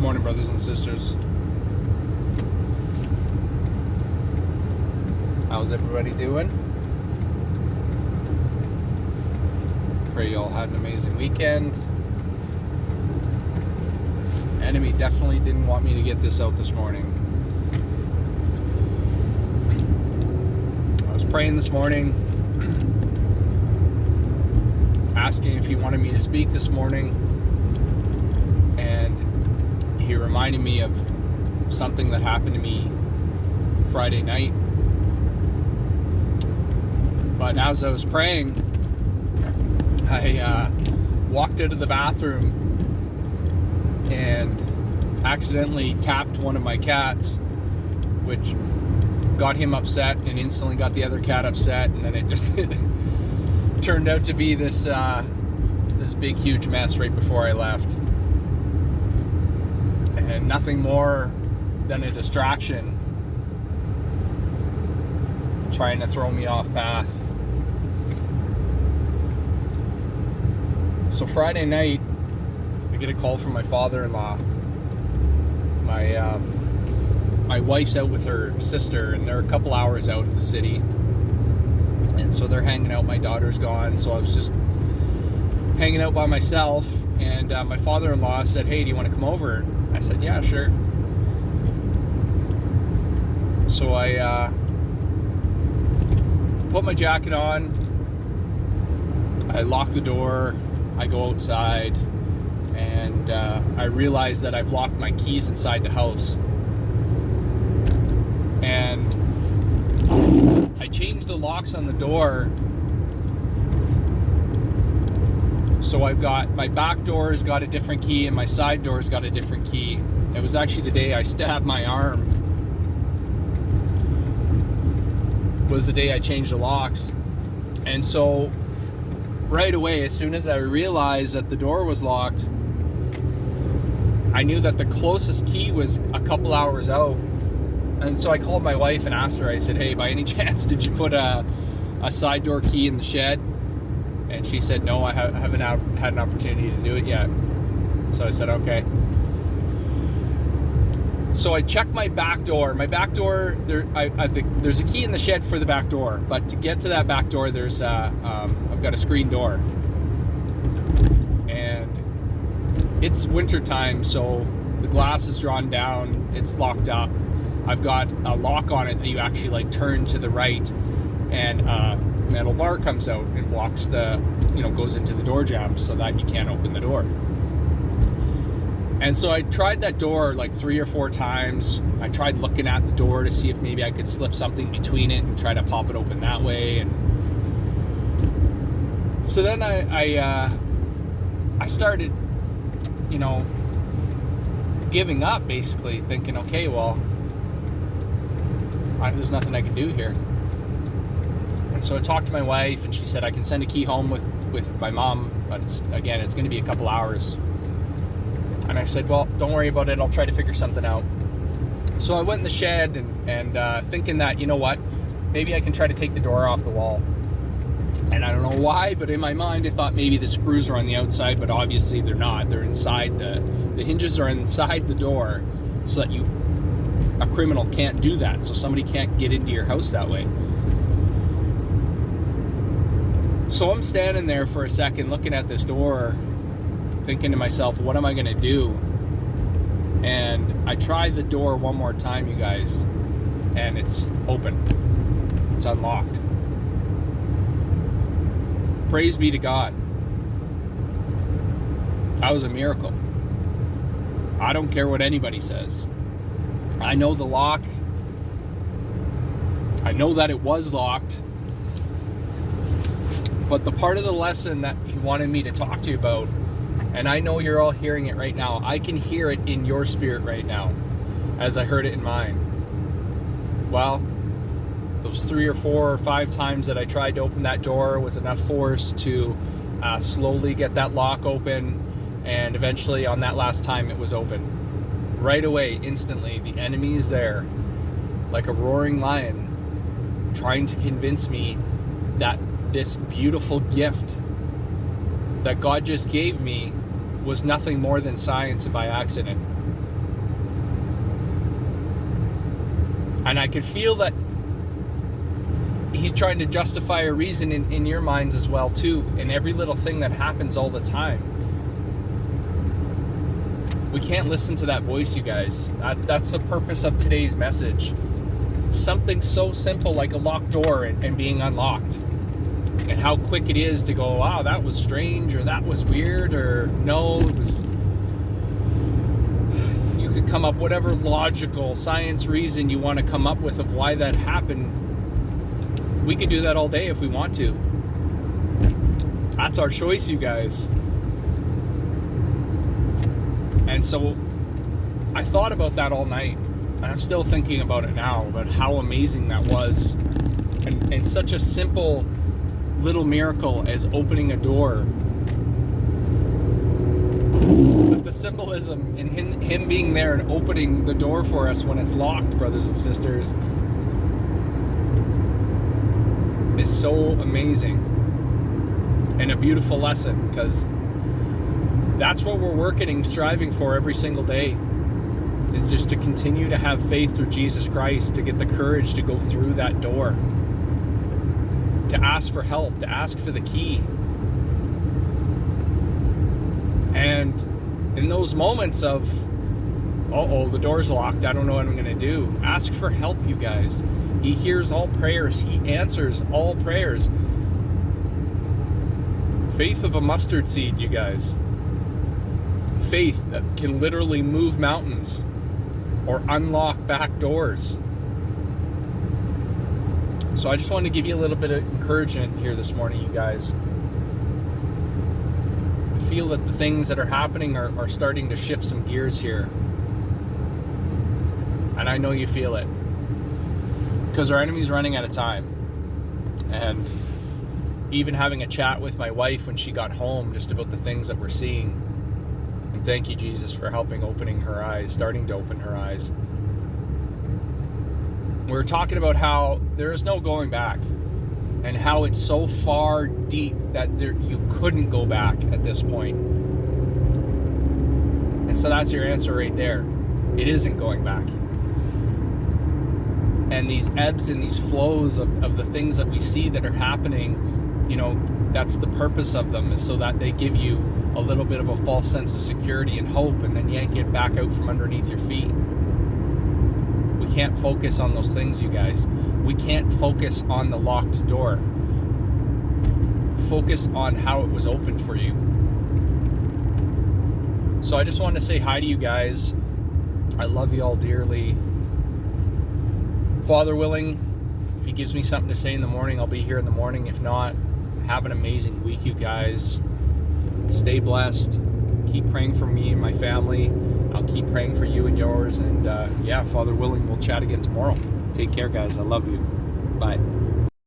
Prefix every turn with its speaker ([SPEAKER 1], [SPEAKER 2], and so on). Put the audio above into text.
[SPEAKER 1] Morning, brothers and sisters. How's everybody doing? Pray you all had an amazing weekend. Enemy definitely didn't want me to get this out this morning. I was praying this morning, asking if he wanted me to speak this morning, and he reminded me of something that happened to me Friday night. But as I was praying, I walked out of the bathroom and accidentally tapped one of my cats, which got him upset and instantly got the other cat upset, and then it just turned out to be this big huge mess right before I left. And nothing more than a distraction trying to throw me off path. So Friday night, I get a call from my father-in-law. My wife's out with her sister, and they're a couple hours out of the city. And so they're hanging out. My daughter's gone, so I was just hanging out by myself. And my father-in-law said, "Hey, do you want to come over?" I said, "Yeah, sure." So I put my jacket on. I lock the door. I go outside, and I realize that I've locked my keys inside the house. And I changed the locks on the door. So I've got, my back door has got a different key and my side door has got a different key. It was actually the day I stabbed my arm, was the day I changed the locks. And so right away, as soon as I realized that the door was locked, I knew that the closest key was a couple hours out. And so I called my wife and asked her, I said, "Hey, by any chance, did you put a side door key in the shed?" And she said, "No, I haven't had an opportunity to do it yet." So I said, "Okay." So I checked my back door. My back door, there's a key in the shed for the back door, but to get to that back door, there's I've got a screen door, and it's winter time, so the glass is drawn down. It's locked up. I've got a lock on it that you actually like turn to the right, and metal bar comes out and blocks goes into the door jamb so that you can't open the door. And so I tried that door like 3 or 4 times. I tried looking at the door to see if maybe I could slip something between it and try to pop it open that way. And so then I started, giving up, basically thinking, okay, well, there's nothing I can do here. And so I talked to my wife, and she said I can send a key home with my mom, but it's going to be a couple hours. And I said, "Well, don't worry about it. I'll try to figure something out." So I went in the shed and thinking that, you know what, maybe I can try to take the door off the wall. And I don't know why, but in my mind I thought maybe the screws are on the outside, but obviously they're not. They're inside. The hinges are inside the door, so that a criminal can't do that. So somebody can't get into your house that way. So I'm standing there for a second looking at this door, thinking to myself, what am I going to do? And I tried the door one more time, you guys, and it's open. It's unlocked. Praise be to God. That was a miracle. I don't care what anybody says. I know the lock. I know that it was locked. But the part of the lesson that he wanted me to talk to you about, and I know you're all hearing it right now. I can hear it in your spirit right now, as I heard it in mine. Well, those 3 or 4 or 5 times that I tried to open that door was enough force to slowly get that lock open, and eventually on that last time it was open. Right away, instantly, the enemy is there, like a roaring lion, trying to convince me that this beautiful gift that God just gave me was nothing more than science by accident. And I could feel that he's trying to justify a reason in your minds as well too, in every little thing that happens all the time. We can't listen to that voice, you guys. That's the purpose of today's message. Something so simple like a locked door and being unlocked. And how quick it is to go, wow, that was strange, or that was weird, or no, it was... You could come up whatever logical science reason you want to come up with of why that happened. We could do that all day if we want to. That's our choice, you guys. And so I thought about that all night. And I'm still thinking about it now, about how amazing that was. And such a simple little miracle as opening a door. But the symbolism in him being there and opening the door for us when it's locked, brothers and sisters, is so amazing. And a beautiful lesson, because that's what we're working and striving for every single day. It's just to continue to have faith through Jesus Christ, to get the courage to go through that door, to ask for help, to ask for the key. And in those moments of, uh-oh, the door's locked, I don't know what I'm going to do, ask for help, you guys. He hears all prayers. He answers all prayers. Faith of a mustard seed, you guys. Faith that can literally move mountains or unlock back doors. So I just wanted to give you a little bit of encouragement here this morning, you guys. I feel that the things that are happening are starting to shift some gears here. And I know you feel it. Because our enemy's running out of time. And even having a chat with my wife when she got home just about the things that we're seeing. And thank you, Jesus, for opening her eyes, starting to open her eyes. We were talking about how there is no going back, and how it's so far deep that you couldn't go back at this point. And so that's your answer right there. It isn't going back. And these ebbs and these flows of the things that we see that are happening, you know, that's the purpose of them, is so that they give you a little bit of a false sense of security and hope, and then yank it back out from underneath your feet. We can't focus on those things, you guys. We can't focus on the locked door. Focus on how it was opened for you. So I just wanted to say hi to you guys. I love you all dearly. Father willing, if he gives me something to say in the morning, I'll be here in the morning. If not, have an amazing week, you guys. Stay blessed. Keep praying for me and my family. I'll keep praying for you and yours. And yeah, Father willing, we'll chat again tomorrow. Take care, guys. I love you. Bye.